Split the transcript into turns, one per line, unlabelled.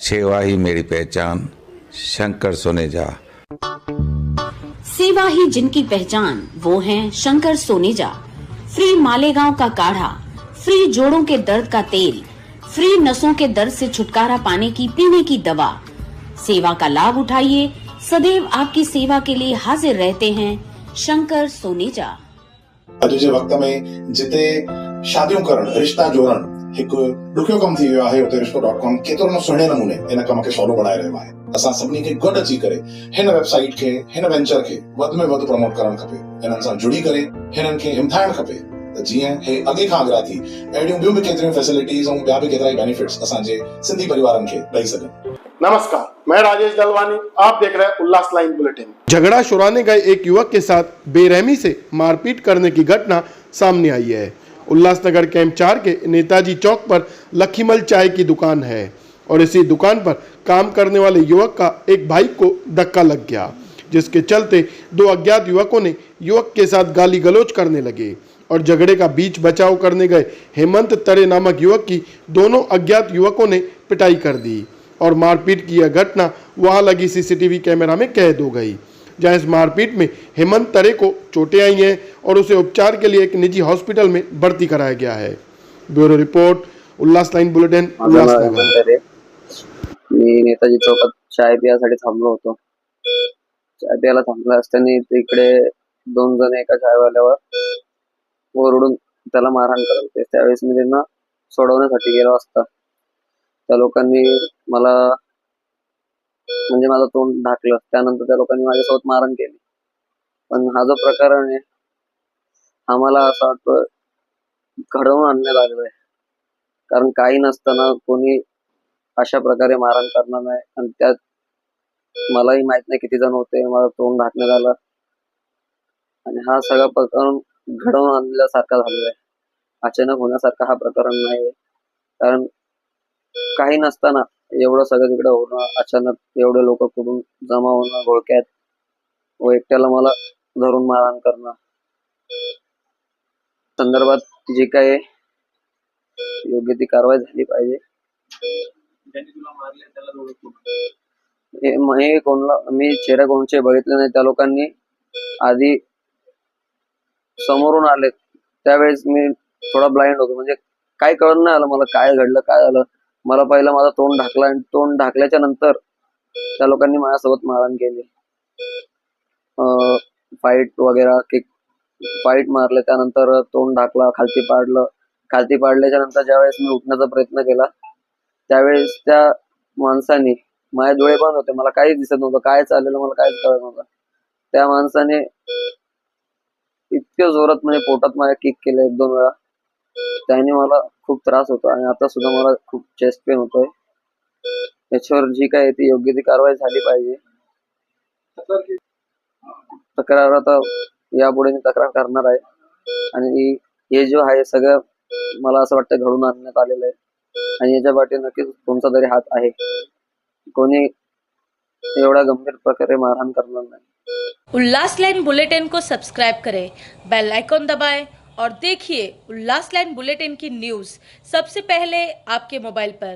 सेवा ही मेरी पहचान, शंकर सोनेजा।
सेवा ही जिनकी पहचान, वो हैं शंकर सोनेजा। फ्री मालेगांव का काढ़ा, फ्री जोड़ों के दर्द का तेल, फ्री नसों के दर्द से छुटकारा पाने की पीने की दवा। सेवा का लाभ उठाइए, सदैव आपकी सेवा के लिए हाजिर रहते हैं शंकर सोनेजा।
अॼु जे वक़्त में जिते शादियूं करण, रिश्ता जोड़ण हिकु ॾुखियो कमु थी वियो आहे, उते रिश्तो.com केतिरो न सुहिणे नमूने इन कम खे सवलो बणाए रहियो आहे। असां सभिनी खे गॾु अची करे हिन वेबसाइट खे, हिन वेंचर खे वधि में वधि प्रमोट करणु खपे। हिननि सां जुड़ी करे हिननि खे हिमथाइणु खपे त जीअं हे अॻे खां अॻियां थी अहिड़ियूं ॿियूं बि केतिरियूं फैसिलिटीज़ ऐं ॿिया बि केतिरा ई बेनिफिट्स असांजे सिंधी परिवारनि खे ॾेई सघनि।
नमस्कार, मैं राजेश दलवानी, आप देख रहे हैं उल्लास लाइन बुलेटिन।
झगड़ा छुड़ाने गए एक युवक के साथ बेरहमी से मारपीट करने की घटना सामने आई है। उल्लासनगर कैंप 4 के नेताजी चौक पर लखीमल चाय की दुकान है और इसी दुकान पर काम करने वाले युवक का एक भाई को धक्का लग गया, जिसके चलते दो अज्ञात युवकों ने युवक के साथ गाली गलौज करने लगे और झगड़े का बीच बचाव करने गए हेमंत तरे नामक युवक की दोनों अज्ञात युवकों ने पिटाई कर दी और मारपीट की यह घटना वहां लगी सीसीटीवी कैमरा में कैद हो गई, जहां इस मारपीट में हेमंत तरे को चोटें आई हैं और उसे उपचार के लिए एक निजी हॉस्पिटल में भर्ती कराया गया है। ब्यूरो रिपोर्ट, उल्लास लाइन बुलेटिन, उल्लासनगर।
मी नेताजी चौकात चाय पियासाठी थांबलो होतो। चाय प्यायला थांबला असताना तिकडे दोन जण एका चायवाल्यावर ओरडून त्याला मारहाण करत होते। त्यावेळेस मी त्यांना सोडवण्यासाठी गेलो असता त्या लोकांनी मला म्हणजे माझं तोंड ढाकलं। त्यानंतर त्या लोकांनी माझ्यासोबत मारहाण केली। पण हा जो प्रकार आहे हा मला असं वाटतं घडवून आणण्यात आलेला आहे, कारण काही नसताना कोणी अशा प्रकारे मारहाण करणार नाही। आणि त्यात मलाही माहित नाही किती जण होते, मला तोंड ढाकण्यात आलं आणि हा सगळा प्रकार घडवून आणल्यासारखा झालेला आहे। अचानक होण्यासारखा हा प्रकार नाही, कारण काही नसताना एवढं सगळं तिकडे होणं, अचानक एवढे लोक कुठून जमा होणं घोळक्यात व एकट्याला मला धरून मारहाण करणं संदर्भात जी काय योग्य ती कारवाई झाली पाहिजे। हे कोणला मी चेहरा कोणचे बघितले नाही। त्या लोकांनी आधी समोरून आले, त्यावेळेस मी थोडा ब्लाइंड होतो, म्हणजे काय कळलं नाही आलं मला काय घडलं काय झालं। मला पहिला माझा तोंड ढाकला आणि तोंड ढाकल्याच्या नंतर त्या लोकांनी माझ्यासोबत मारहाण केली, फाईट वगैरे फाईट मारले। त्यानंतर तोंड ढाकला, खालती पाडलं। खालती पाडल्याच्या नंतर ज्यावेळेस मी उठण्याचा प्रयत्न केला त्यावेळेस त्या माणसाने, माझे डोळे बंद होते, मला काहीच दिसत नव्हतं, काय चाललेलं मला काहीच कळत नव्हतं। त्या माणसाने इतक्या जोरात म्हणजे पोटात माझ्या किक केलं 1-2 वेळा, त्याने मला खूप त्रास होतो आणि आता सुद्धा मला खूप चेस्ट पेन होतोय। याच्यावर जी काय ती योग्य ती कारवाई झाली पाहिजे। तक्रार आता यापुढे मी तक्रार करणार आहे आणि हे जो आहे सगळं मला असं वाटतं घडून आणण्यात आलेलं आहे आणि याच्या पाठी नक्कीच कोणता तरी हात आहे। कोणी एवढा गंभीर प्रकारे मारहाण करणार नाही।
उल्लास लाइन बुलेटिन को सब्सक्राइब करें, बेल आइकॉन दबाएं और देखिए उल्लास लाइन बुलेटिन की न्यूज़ सबसे पहले आपके मोबाइल पर।